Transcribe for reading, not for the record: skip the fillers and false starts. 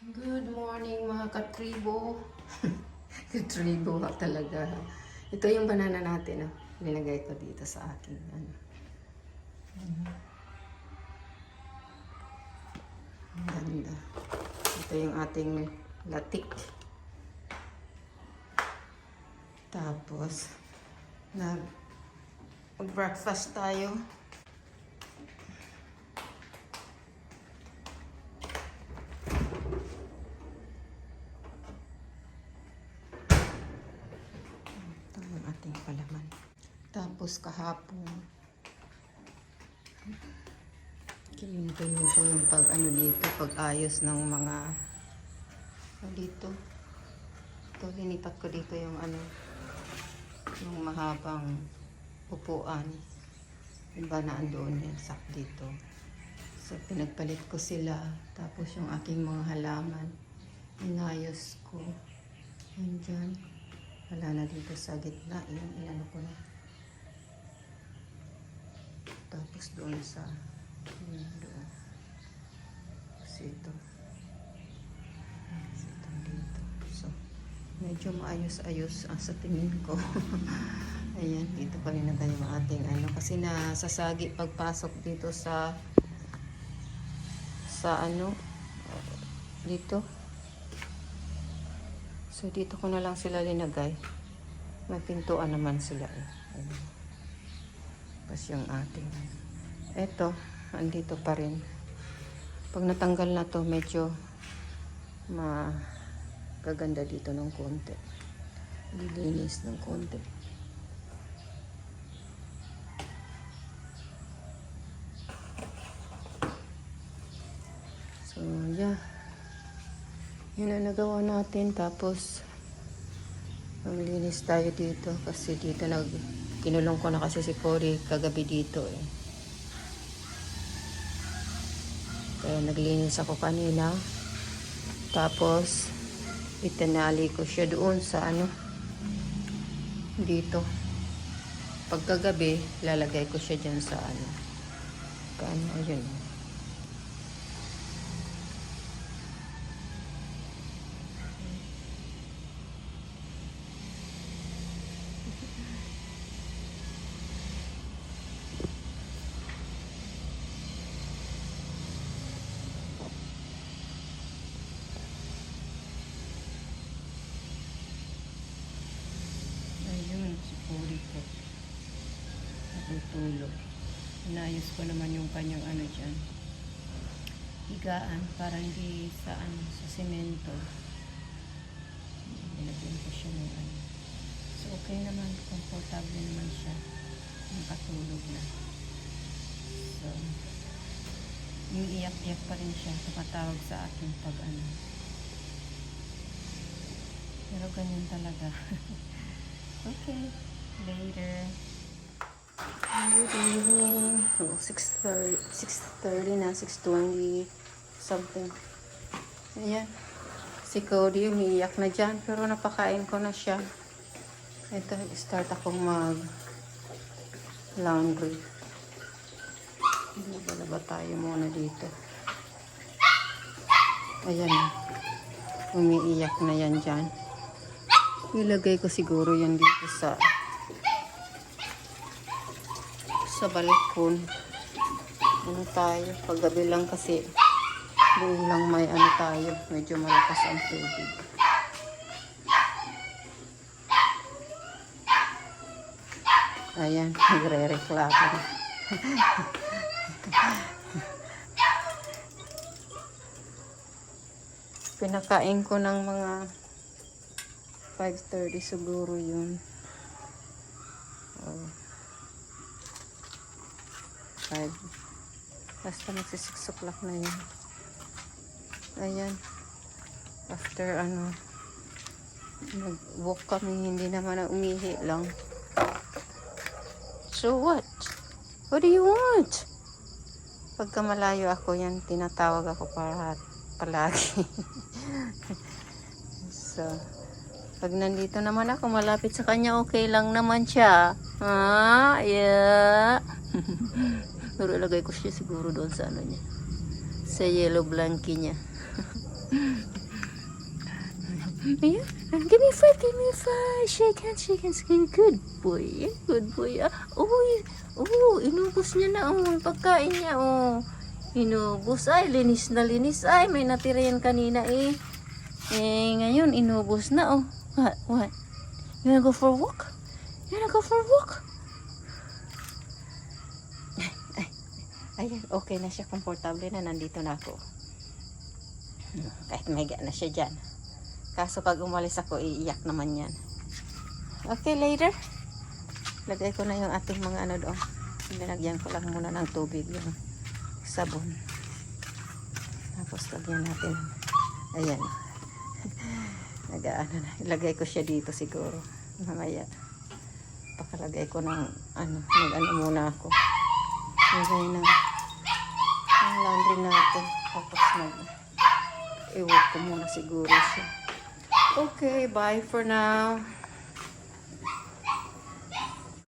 Good morning mga katribo. Katribo talaga. Ito yung banana natin. Nilagay ko dito sa akin. Ang ganda. Ito yung ating latik. Tapos, mag-breakfast tayo. Ating palaman. Tapos kahapon kinuha ko yung pag-ayos ng mga dito. Ito, linipat ko dito yung yung mahabang upuan. Iba na andoon yan sak dito. So pinagpalit ko sila. Tapos yung aking mga halaman inayos ko. Yan dyan. Wala na dito sa gitna. Yung inano ko na. Tapos doon sa doon. Kasi ito. Dito. So, medyo maayos-ayos sa tingin ko. Ayan, dito pa rin na tayo ating kasi nasasagi pagpasok dito sa dito. So, dito ko na lang sila linagay. May pintuan naman sila. Ayan. Tapos yung ating. Ito, andito pa rin. Pag natanggal na to, medyo magaganda dito ng konti. Lilinis ng konti. So, yeah. Yun ang nagawa natin. Tapos maglinis tayo dito kasi dito kinulong ko na kasi si Cory kagabi dito kaya naglinis ako kanina. Tapos itinali ko siya doon sa dito. Pagkagabi lalagay ko siya dyan sa ayun. Cory ko natutulog. Inayos ko naman yung kanyang dyan higaan para hindi sa semento. Nilagyan ko siya ng so okay naman, komportable naman siya, nakatulog na. So umiiyak-iyak pa rin siya, tumatawag sa akin pag pero ganyan talaga. Okay, later. Good evening. 6:30 na, 6:20 something. Ayan. Si Cody umiiyak na dyan, pero napakain ko na siya. Ito, start akong laundry. Laba tayo muna dito. Ayan. Umiiyak na yan dyan. Ilagay ko siguro yan dito sa balkon. Tayo paggabi lang kasi doon lang may tayo, medyo malakas ang tubig. Ayan, nagre-reklamo. Pinakain ko ng mga 5:30 siguro yun. 5. Basta magsi 6 o'clock na yun. Ayan. After nag-walk kami, hindi naman na umihi lang. So what? What do you want? Pagka malayo ako yan, tinatawag ako palagi. So, pag nandito naman ako, malapit sa kanya, okay lang naman siya. Yeah. Pero ilagay ko siya siguro doon sa niya. Sa yellow blankie niya. Yeah. Give me five, give me five. Shake hands, shake hands. Good boy. Yeah, good boy. Inubos niya na, yung pagkain niya, Inubos, linis na linis. May natira yan kanina, ngayon, inubos na, What? You wanna go for a walk? You wanna go for a walk? Ayan, okay na siya. Komportable na. Nandito na ako. Kahit mega na siya dyan. Kaso pag umalis ako, iiyak naman yan. Okay, later. Lagay ko na yung ating mga ano doon. Linagyan ko lang muna ng tubig yung sabon. Tapos lagyan natin. Ayan. Nagaano na. Ilagay ko siya dito siguro. Mamaya. Pakalagay ko ng mag-ano muna ako. Lagay ng laundry natin. Tapos iwag ko muna siguro siya. Okay, bye for now.